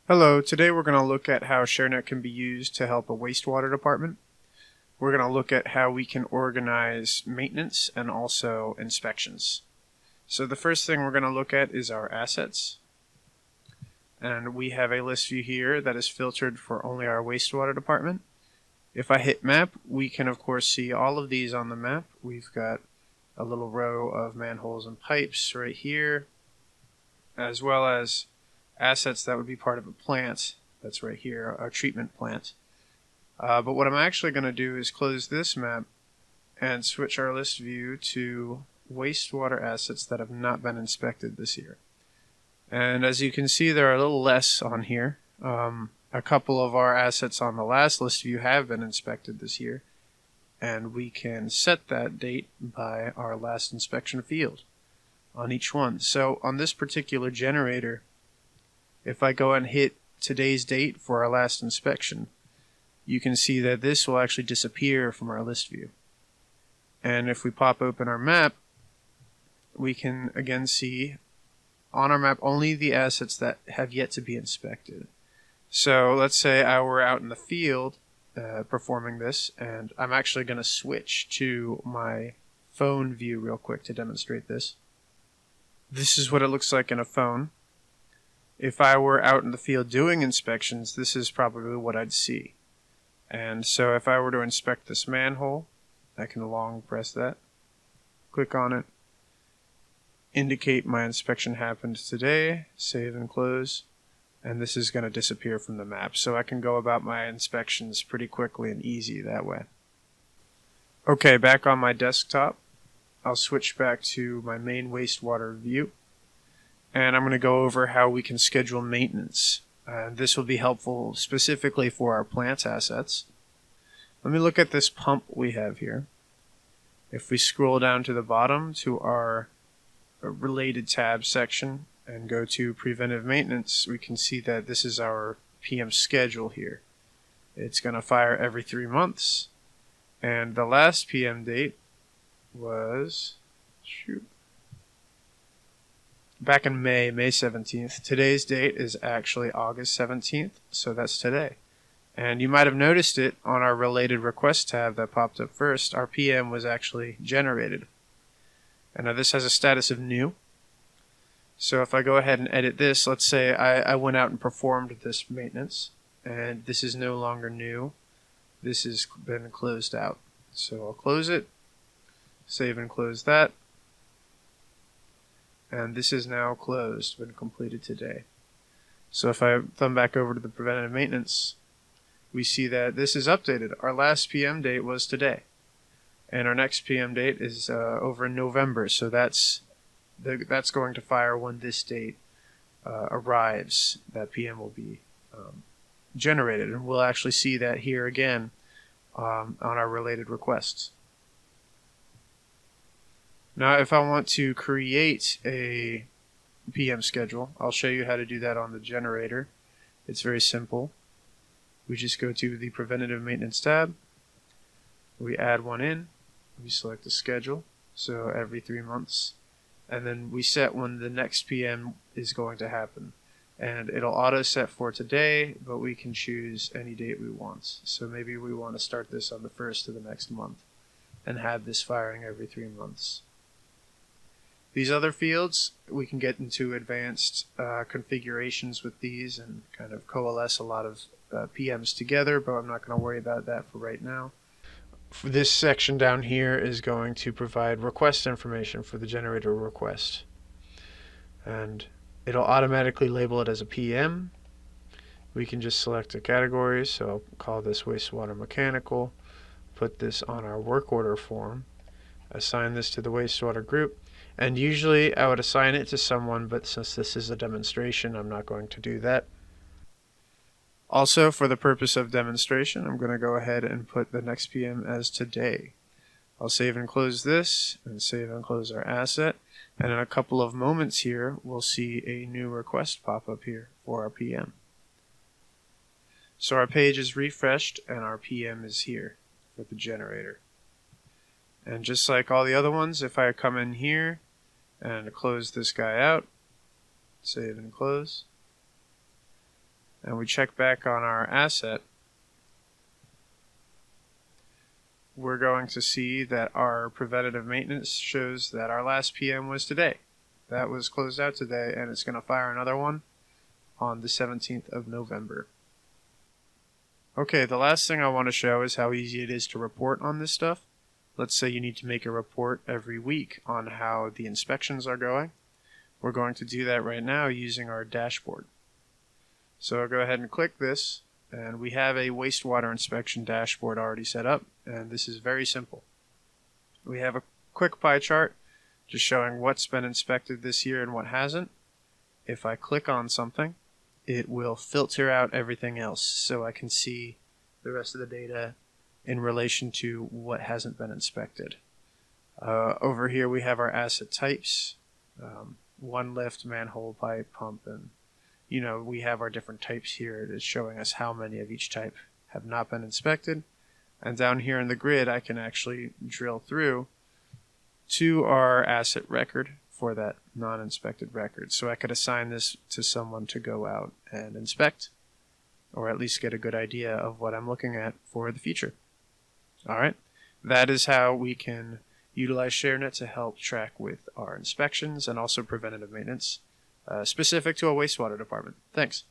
Hello, today we're going to look at how ShareNet can be used to help a wastewater department. We're going to look at how we can organize maintenance and also inspections. So the first thing we're going to look at is our assets. And we have a list view here that is filtered for only our wastewater department. If I hit map, we can of course see all of these on the map. We've got a little row of manholes and pipes right here, as well as assets that would be part of a plant that's right here, our treatment plant. But what I'm actually going to do is close this map and switch our list view to wastewater assets that have not been inspected this year. And as you can see, there are a little less on here. A couple of our assets on the last list view have been inspected this year, and we can set that date by our last inspection field on each one. So on this particular generator, if I go and hit today's date for our last inspection, you can see that this will actually disappear from our list view. And if we pop open our map, we can again see on our map only the assets that have yet to be inspected. So let's say I were out in the field performing this, and I'm actually going to switch to my phone view real quick to demonstrate this. This is what it looks like in a phone. If I were out in the field doing inspections, this is probably what I'd see. And so if I were to inspect this manhole, I can long press that, click on it, indicate my inspection happened today, save and close, and this is going to disappear from the map. So I can go about my inspections pretty quickly and easy that way. Okay, back on my desktop, I'll switch back to my main wastewater view. And I'm going to go over how we can schedule maintenance. This will be helpful specifically for our plant assets. Let me look at this pump we have here. If we scroll down to the bottom to our related tab section and go to Preventive Maintenance, we can see that this is our PM schedule here. It's going to fire every 3 months. And the last PM date was... back in May 17th. Today's date is actually August 17th, so that's today. And you might have noticed it on our related request tab that popped up first. Our PM was actually generated. And now this has a status of new. So if I go ahead and edit this, let's say I went out and performed this maintenance, and this is no longer new. This has been closed out. So I'll close it, save and close that. And this is now closed, been completed today. So if I thumb back over to the Preventive Maintenance, we see that this is updated. Our last PM date was today. And our next PM date is over in November. So that's going to fire when this date arrives. That PM will be generated. And we'll actually see that here again on our related requests. Now, if I want to create a PM schedule, I'll show you how to do that on the generator. It's very simple. We just go to the Preventative Maintenance tab. We add one in. We select the schedule, so every 3 months. And then we set when the next PM is going to happen. And it'll auto set for today, but we can choose any date we want. So maybe we want to start this on the 1st of the next month and have this firing every 3 months. These other fields, we can get into advanced configurations with these and kind of coalesce a lot of PMs together, but I'm not going to worry about that for right now. For this section down here is going to provide request information for the generator request. And it'll automatically label it as a PM. We can just select a category, so I'll call this wastewater mechanical, put this on our work order form, assign this to the wastewater group. And usually I would assign it to someone, but since this is a demonstration, I'm not going to do that. Also, for the purpose of demonstration, I'm going to go ahead and put the next PM as today. I'll save and close this, and save and close our asset. And in a couple of moments here, we'll see a new request pop up here for our PM. So our page is refreshed, and our PM is here for the generator. And just like all the other ones, if I come in here and close this guy out, save and close, and we check back on our asset, we're going to see that our preventative maintenance shows that our last PM was today. That was closed out today, and it's going to fire another one on the 17th of November. Okay, the last thing I want to show is how easy it is to report on this stuff. Let's say you need to make a report every week on how the inspections are going. We're going to do that right now using our dashboard. So I'll go ahead and click this, and we have a wastewater inspection dashboard already set up, and this is very simple. We have a quick pie chart just showing what's been inspected this year and what hasn't. If I click on something, it will filter out everything else so I can see the rest of the data in relation to what hasn't been inspected. Over here we have our asset types, one lift, manhole, pipe, pump, and we have our different types here. It is showing us how many of each type have not been inspected. And down here in the grid, I can actually drill through to our asset record for that non-inspected record. So I could assign this to someone to go out and inspect, or at least get a good idea of what I'm looking at for the future. All right, that is how we can utilize ShareNet to help track with our inspections and also preventative maintenance, specific to a wastewater department. Thanks.